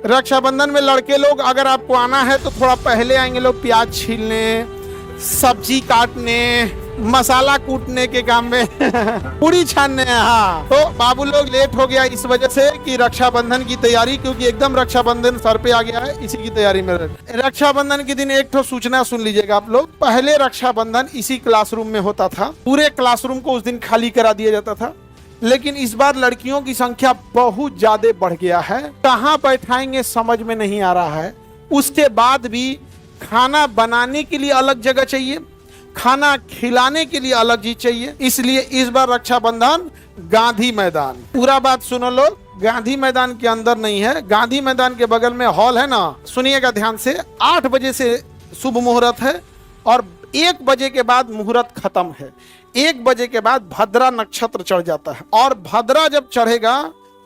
रक्षाबंधन में लड़के लोग अगर आपको आना है तो थोड़ा पहले आएंगे लोग, प्याज छीलने, सब्जी काटने, मसाला कूटने के काम में पूरी छानने। हाँ, तो बाबू लोग लेट हो गया इस वजह से कि रक्षाबंधन की तैयारी, क्योंकि एकदम रक्षाबंधन सर पे आ गया है, इसी की तैयारी में। रक्षाबंधन के दिन एक तो सूचना सुन लीजिएगा आप लोग। पहले रक्षाबंधन इसी क्लासरूम में होता था, पूरे क्लासरूम को उस दिन खाली करा दिया जाता था। लेकिन इस बार लड़कियों की संख्या बहुत ज्यादा बढ़ गया है, कहाँ बैठाएंगे समझ में नहीं आ रहा है। उसके बाद भी खाना बनाने के लिए अलग जगह चाहिए, खाना खिलाने के लिए अलग चीज चाहिए। इसलिए इस बार रक्षाबंधन गांधी मैदान, पूरा बात सुनो लोग, गांधी मैदान के अंदर नहीं है, गांधी मैदान के बगल में हॉल है ना, सुनिएगा ध्यान से। 8 बजे से शुभ मुहूर्त है और 1 बजे के बाद मुहूर्त खत्म है। 1 बजे के बाद भद्रा नक्षत्र चढ़ जाता है और भद्रा जब चढ़ेगा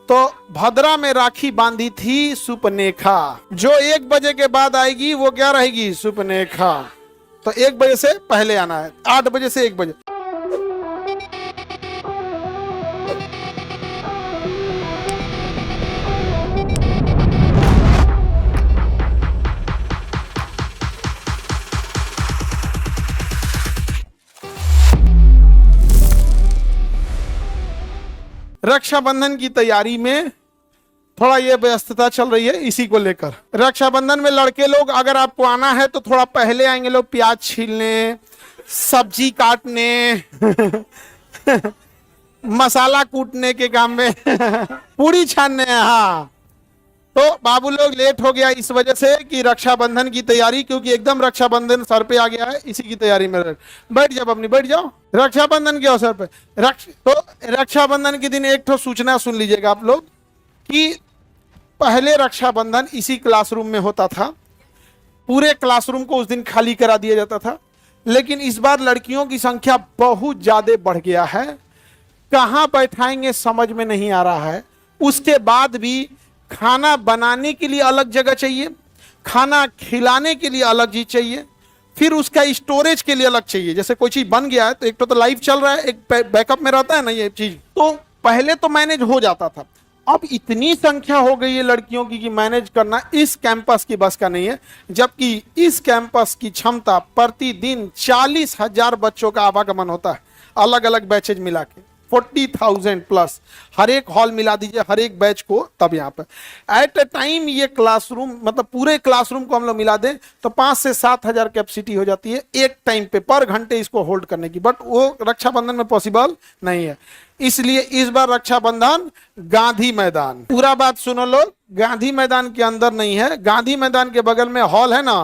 तो भद्रा में राखी बांधी थी सुपनेखा, जो 1 बजे के बाद आएगी वो क्या रहेगी, सुपनेखा। तो 1 बजे से पहले आना है, 8 बजे से 1 बजे। रक्षाबंधन की तैयारी में थोड़ा ये व्यस्तता चल रही है, इसी को लेकर। रक्षाबंधन में लड़के लोग अगर आपको आना है तो थोड़ा पहले आएंगे लोग, प्याज छीलने, सब्जी काटने मसाला कूटने के काम में पूरी छानने। हाँ, तो बाबू लोग लेट हो गया इस वजह से कि रक्षाबंधन की तैयारी, क्योंकि एकदम रक्षाबंधन सर पे आ गया है, इसी की तैयारी में। बैठ जाओ अपनी, बैठ जाओ। रक्षाबंधन के अवसर पे तो रक्षाबंधन के दिन एक तो सूचना सुन लीजिएगा आप लोग कि पहले रक्षाबंधन इसी क्लासरूम में होता था, पूरे क्लासरूम को उस दिन खाली करा दिया जाता था। लेकिन इस बार लड़कियों की संख्या बहुत ज्यादा बढ़ गया है, कहाँ बैठाएंगे समझ में नहीं आ रहा है। उसके बाद भी खाना बनाने के लिए अलग जगह चाहिए, खाना खिलाने के लिए अलग चीज चाहिए, फिर उसका स्टोरेज के लिए अलग चाहिए। जैसे कोई चीज बन गया है तो एक तो लाइव चल रहा है, एक बैकअप में रहता है ना ये चीज, तो पहले तो मैनेज हो जाता था। अब इतनी संख्या हो गई है लड़कियों की कि मैनेज करना इस कैंपस की बस का नहीं है। जबकि इस कैंपस की क्षमता प्रतिदिन 40,000 बच्चों का आवागमन होता है, अलग अलग बैचेज मिला के 40,000 प्लस। हर एक हॉल मिला दीजिए, हर एक बैच को, तब यहाँ पे एट ए टाइम ये क्लासरूम, मतलब पूरे क्लासरूम को हम लोग मिला दें तो 5 से 7 हजार कैपेसिटी हो जाती है एक टाइम पे, पर घंटे इसको होल्ड करने की। बट वो रक्षाबंधन में पॉसिबल नहीं है, इसलिए इस बार रक्षाबंधन गांधी मैदान, पूरा बात सुनो लोग, गांधी मैदान के अंदर नहीं है, गांधी मैदान के बगल में हॉल है ना।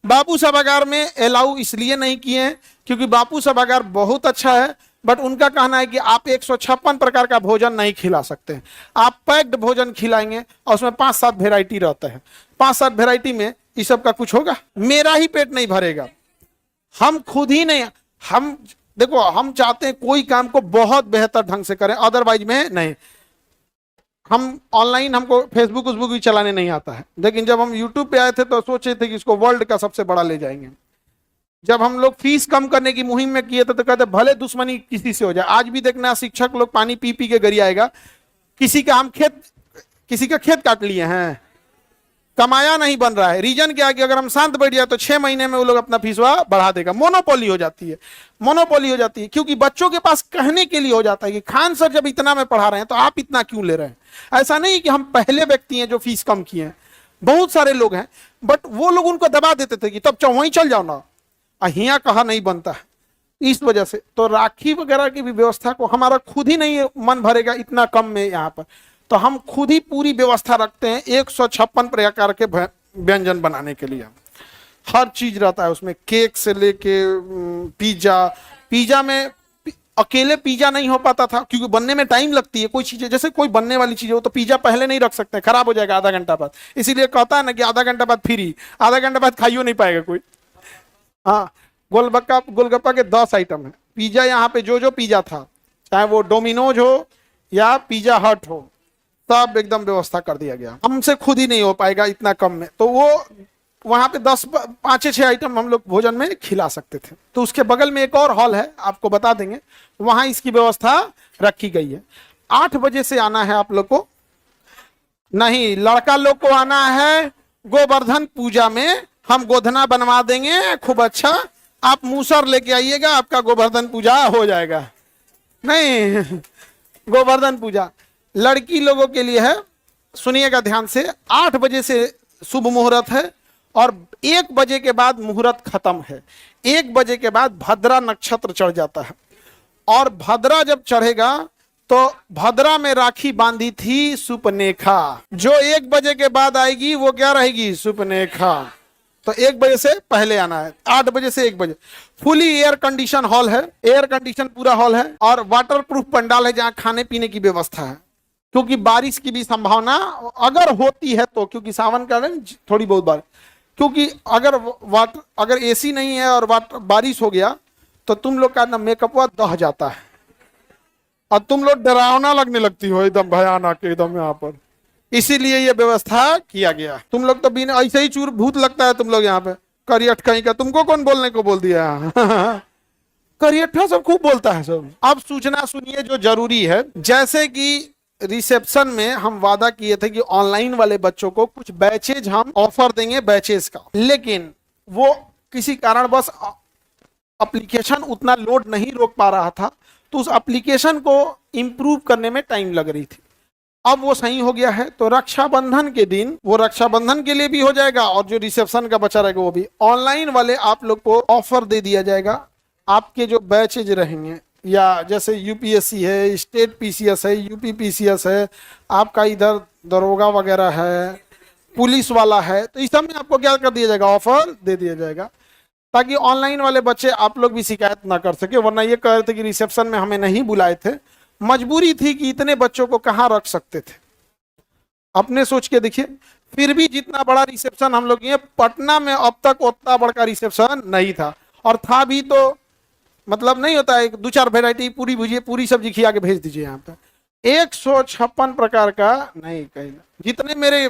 बापू सभागार में अलाउ इसलिए नहीं किए क्योंकि बापू सभागार बहुत अच्छा है, बट उनका कहना है कि आप 156 प्रकार का भोजन नहीं खिला सकते हैं। आप पैक्ड भोजन खिलाएंगे और उसमें 5-7 वेराइटी रहता है, 5-7 वेराइटी में इस सब का कुछ होगा, मेरा ही पेट नहीं भरेगा। हम खुद ही नहीं, हम देखो, हम चाहते हैं कोई काम को बहुत बेहतर ढंग से करें, अदरवाइज में नहीं। हम ऑनलाइन, हमको फेसबुक भी चलाने नहीं आता है, लेकिन जब हम यूट्यूब पे आए थे तो सोचे थे कि इसको वर्ल्ड का सबसे बड़ा ले जाएंगे। जब हम लोग फीस कम करने की मुहिम में किए थे तो कहते भले दुश्मनी किसी से हो जाए। आज भी देखना शिक्षक लोग पानी पी पी के गिर आएगा, किसी का खेत काट लिए हैं, कमाया नहीं बन रहा है। रीजन क्या है कि अगर हम शांत बैठ जाए तो 6 महीने में वो लोग अपना फीसवा बढ़ा देगा। मोनोपोली हो जाती है, मोनोपोली हो जाती है, क्योंकि बच्चों के पास कहने के लिए हो जाता है कि खान सर जब इतना में पढ़ा रहे हैं तो आप इतना क्यों ले रहे हैं। ऐसा नहीं कि हम पहले व्यक्ति हैं जो फीस कम किए हैं, बहुत सारे लोग हैं, बट वो लोग उनको दबा देते थे कि तब वहीं चल जाओ ना, अहिया कहा नहीं बनता है। इस वजह से तो राखी वगैरह की भी व्यवस्था को हमारा खुद ही नहीं मन भरेगा इतना कम में यहाँ पर, तो हम खुद ही पूरी व्यवस्था रखते हैं 156 प्रकार के व्यंजन बनाने के लिए। हर चीज रहता है उसमें, केक से लेके पिज्जा में अकेले पिज्जा नहीं हो पाता था क्योंकि बनने में टाइम लगती है। कोई चीजें जैसे कोई बनने वाली चीज हो तो पिज्जा पहले नहीं रख सकते, खराब हो जाएगा आधा घंटा बाद, इसीलिए कहता है ना कि आधा घंटा बाद फ्री, आधा घंटा बाद खाइयो नहीं पाएगा कोई। हाँ, गोलगप्पा के 10 आइटम है। पिज्जा यहाँ पे जो पिज्जा था, चाहे वो डोमिनोज हो या पिज्जा हट हो, सब एकदम व्यवस्था कर दिया गया। हमसे खुद ही नहीं हो पाएगा इतना कम में, तो वो वहां पे 5-6 आइटम हम लोग भोजन में खिला सकते थे। तो उसके बगल में एक और हॉल है, आपको बता देंगे, वहां इसकी व्यवस्था रखी गई है। 8 बजे से आना है आप लोग को, नहीं, लड़का लोग को आना है गोवर्धन पूजा में, हम गोधना बनवा देंगे खूब अच्छा, आप मूसर लेके आइएगा, आपका गोवर्धन पूजा हो जाएगा। नहीं, गोवर्धन पूजा लड़की लोगों के लिए है। सुनिएगा ध्यान से, 8 बजे से शुभ मुहूर्त है और 1 बजे के बाद मुहूर्त खत्म है। 1 बजे के बाद भद्रा नक्षत्र चढ़ जाता है और भद्रा जब चढ़ेगा तो भद्रा में राखी बांधी थी सुपनेखा, जो 1 बजे के बाद आएगी वो क्या रहेगी? सुपनेखा। तो 1 बजे से पहले आना है, 8 बजे से 1 बजे। फुली एयर कंडीशन हॉल है, एयर कंडीशन पूरा हॉल है और वाटर प्रूफ पंडाल है जहां खाने पीने की व्यवस्था है, क्योंकि बारिश की भी संभावना अगर होती है तो, क्योंकि सावन का थोड़ी बहुत बार, क्योंकि अगर एसी नहीं है और बारिश हो गया तो तुम लोग का ना मेकअप दह जाता है और तुम लोग डरावना लगने लगती हो, एकदम भयानक एकदम यहाँ पर। इसीलिए ये व्यवस्था किया गया। तुम लोग तो बिना ऐसे ही चूर भूत लगता है तुम लोग यहाँ पे, करियट कहीं का। तुमको कौन बोलने को बोल दिया? करियठा सब खूब बोलता है सब। अब सूचना सुनिए जो जरूरी है। जैसे कि रिसेप्शन में हम वादा किए थे कि ऑनलाइन वाले बच्चों को कुछ बैचेज हम ऑफर देंगे, बैचेज का, लेकिन वो किसी कारण बस एप्लीकेशन उतना लोड नहीं रोक पा रहा था, तो उस एप्लीकेशन को इंप्रूव करने में टाइम लग रही थी। अब वो सही हो गया है, तो रक्षाबंधन के दिन वो रक्षाबंधन के लिए भी हो जाएगा और जो रिसेप्शन का बचा रहेगा वो भी। ऑनलाइन वाले आप लोग को ऑफर दे दिया जाएगा। आपके जो बैचेज रहेंगे, या जैसे यूपीएससी है, स्टेट पीसीएस है, यूपी पीसीएस है, आपका इधर दरोगा वगैरह है, पुलिस वाला है, तो इस सब में आपको क्या कर दिया जाएगा? ऑफर दे दिया जाएगा, ताकि ऑनलाइन वाले बच्चे आप लोग भी शिकायत ना कर सके। वरना ये कह रहे थे कि रिसेप्शन में हमें नहीं बुलाए थे, मजबूरी थी कि इतने बच्चों को कहाँ रख सकते थे। अपने सोच के देखिए, फिर भी जितना बड़ा रिसेप्शन हम लोग, ये पटना में अब तक उतना बड़ा रिसेप्शन नहीं था, और था भी तो मतलब नहीं होता है 2-4 वेराइटी पूरी भुजिए पूरी सब्जी खिला के भेज दीजिए। यहाँ पे 156 प्रकार का नहीं, कहीं जितने मेरे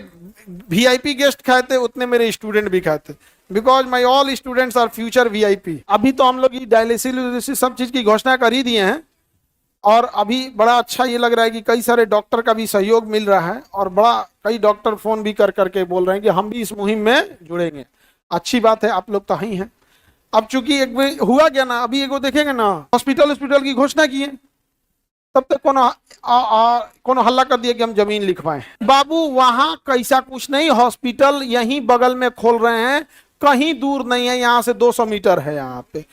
वीआईपी गेस्ट खाए थे उतने मेरे स्टूडेंट भी खाए थे, because my all students are future VIP. अभी तो हम लोग डायलिसिस सब चीज की घोषणा कर ही दिए हैं, और अभी बड़ा अच्छा ये लग रहा है कि कई सारे डॉक्टर का भी सहयोग मिल रहा है, और बड़ा कई डॉक्टर फोन भी कर करके बोल रहे हैं कि हम भी इस मुहिम में जुड़ेंगे। अच्छी बात है, आप लोग तो ही हैं। अब चूंकि एक हुआ क्या ना, अभी एगो देखेंगे ना, हॉस्पिटल की घोषणा की है, तब तक कोनो हल्ला कर दिया कि हम जमीन लिखवाएं। बाबू वहां कैसा कुछ नहीं, हॉस्पिटल यहीं बगल में खोल रहे हैं, कहीं दूर नहीं है, यहाँ से 200 मीटर है यहाँ पे।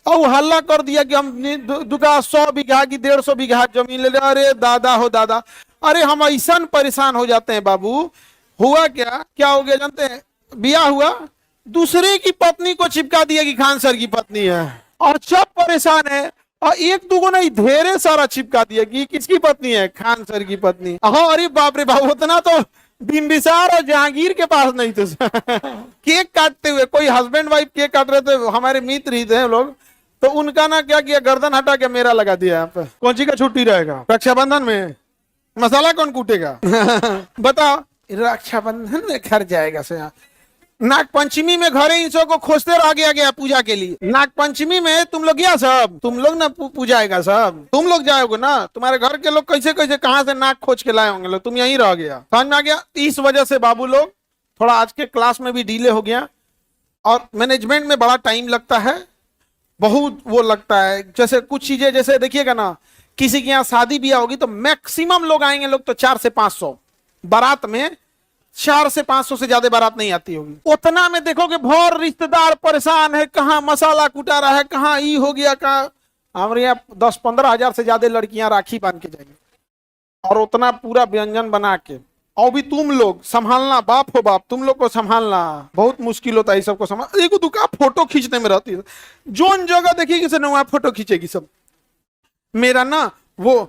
और हल्ला कर दिया कि हम 100 बीघा की 150 बीघा जमीन ले ले। अरे दादा हो दादा, अरे हम ऐसा परेशान हो जाते हैं बाबू। हुआ क्या हो गया जानते हैं? ब्याह हुआ, दूसरे की पत्नी को चिपका दिया कि खान सर की पत्नी है, और सब परेशान है, और एक दूगो नहीं ढेरे सारा चिपका दिया कि किसकी पत्नी है? खान सर की पत्नी। हाँ, अरे बाप रे बाप, उतना तो बिंबिसार और जहांगीर के पास नहीं थे। केक काटते हुए कोई हस्बैंड वाइफ केक काट रहे थे, हमारे मित्र ही थे लोग, तो उनका ना क्या किया, गर्दन हटा के मेरा लगा दिया। यहाँ पे कौन सी का छुट्टी रहेगा? रक्षाबंधन में मसाला कौन कूटेगा? बताओ, रक्षाबंधन में घर जाएगा से। नाग पंचमी में घरे इन सब को खोजते रह गया पूजा के लिए। नाग पंचमी में तुम लोग गया सब, तुम लोग ना पूजाएगा सब, तुम लोग जाओगे ना। तुम्हारे घर के लोग कैसे कैसे कहाँ से नाग खोज के लाए होंगे लोग, तुम यहीं रह गया। समझ में आ गया? इस वजह से बाबू लोग थोड़ा आज के क्लास में भी डिले हो गया, और मैनेजमेंट में बड़ा टाइम लगता है, बहुत वो लगता है। जैसे कुछ चीजें, जैसे देखिएगा ना, किसी के यहाँ शादी ब्याह होगी तो मैक्सिमम लोग आएंगे, लोग तो 4 से 500 बारात में, 4 से 500 से ज्यादा बारात नहीं आती होगी। उतना में देखोगे भर रिश्तेदार परेशान है, कहाँ मसाला कुटा रहा है, कहाँ ई हो गया, कहाँ। हमारे यहाँ 10-15 हजार से ज्यादा लड़कियां राखी बांध के जाएंगी, और उतना पूरा व्यंजन बना के, और भी तुम लोग संभालना, बाप हो बाप, तुम लोग को संभालना बहुत मुश्किल होता है। सबको संभाल, एक दुकान फोटो खींचने में रहती है, जोन जगह देखिएगी से वहां फोटो खींचेगी सब। मेरा ना वो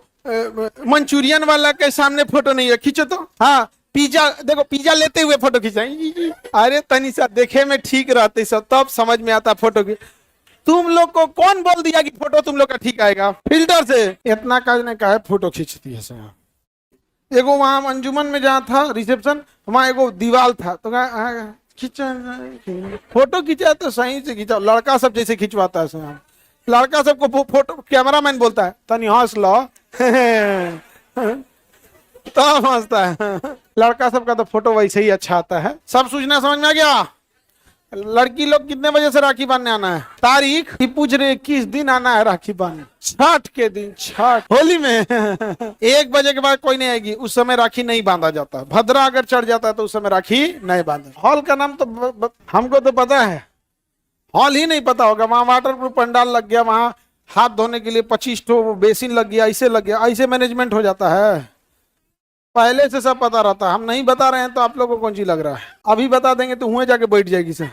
मंचूरियन वाला के सामने फोटो नहीं है, खींचो तो। हाँ, पिज्जा देखो, पिज्जा लेते हुए फोटो खींचाएंगे। अरे तनी सा देखे में ठीक रहते सब, तब समझ में आता फोटो की। तुम लोग को कौन बोल दिया कि फोटो तुम लोग का ठीक आएगा? फिल्टर से इतना काज ने कहा फोटो खींचती है। एगो वहां अंजुमन में जहाँ था रिसेप्शन, वहां एगो दीवार था, तो खींचा फोटो खींचा तो सही से खींचा, लड़का सब जैसे खिंचवाता है। लड़का सबको फोटो कैमरामैन बोलता है तनी हंस लो। तो मस्त है। लड़का सबका तो फोटो वैसे ही अच्छा आता है। सब सूचना समझ में आ गया। लड़की लोग कितने बजे से राखी बांधने आना है? तारीख ही पूछ रहे, किस दिन आना है राखी बांधने? छठ के दिन, छठ होली में। 1 बजे के बाद कोई नहीं आएगी, उस समय राखी नहीं बांधा जाता। भद्रा अगर चढ़ जाता है तो उस समय राखी नहीं बांधा। हॉल का नाम तो हमको तो पता है, हॉल ही नहीं पता होगा। वहां वाटर प्रूफ पंडाल लग गया, वहां हाथ धोने के लिए 25 ठो बेसिन लग गया, ऐसे लग गया, ऐसे मैनेजमेंट हो जाता है। पहले से सब पता रहता है। हम नहीं बता रहे हैं तो आप लोगों को कौन सी लग रहा है? अभी बता देंगे तो हुए जाके बैठ जाएगी से।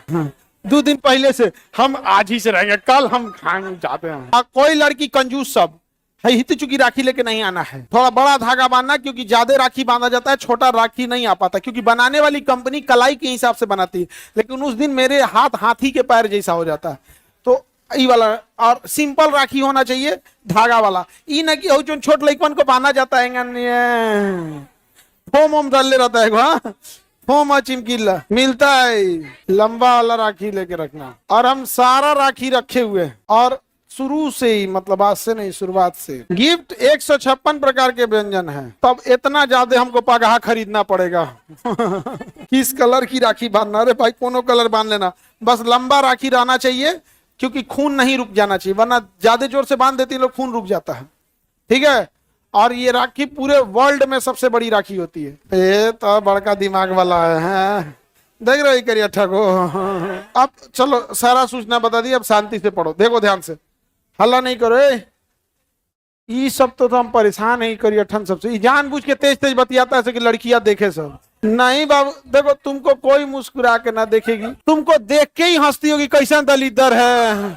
2 दिन पहले से हम आज ही से रहेंगे, कल हम खाने जाते हैं। कोई लड़की कंजूस सब है, हित चुकी राखी लेके नहीं आना है। थोड़ा बड़ा धागा बांधना, क्योंकि ज्यादा राखी बांधा जाता है, छोटा राखी नहीं आ पाता, क्योंकि बनाने वाली कंपनी कलाई के हिसाब से बनाती है। लेकिन उस दिन मेरे हाथ हाथी के पैर जैसा हो जाता है, तो ई वाला। और सिंपल राखी होना चाहिए, धागा वाला। ई ना कि जो छोट लड़कन को बांधा जाता है, फोम ओम डाले रहता है, हाँ फोम चिमकीला मिलता है। लंबा वाला राखी लेके रखना। और हम सारा राखी रखे हुए, और शुरू से ही, मतलब आज से नहीं, शुरुआत से। गिफ्ट 156 प्रकार के व्यंजन है। तब इतना ज्यादा हमको पगाहा खरीदना पड़ेगा। किस कलर की राखी बांधना? अरे भाई कोनो कलर बांध लेना, बस लंबा राखी रहना चाहिए, क्योंकि खून नहीं रुक जाना चाहिए, वरना ज्यादा जोर से बांध देती लोग, खून रुक जाता है। ठीक है। और ये राखी पूरे वर्ल्ड में सबसे बड़ी राखी होती है। ये तो बड़का दिमाग वाला है। देख रहे करिए ठगो। अब चलो सारा सूचना बता दी, अब शांति से पढ़ो। देखो ध्यान से, हल्ला नहीं करो। ये सब तो हम परेशान नहीं करिए ठन सबसे। जानबूझ के तेज तेज बतियाता है कि लड़कियां देखे सब। नहीं बाबू, देखो तुमको कोई मुस्कुरा के ना देखेगी, तुमको देख के ही हंसती होगी, कैसा दलिदर है।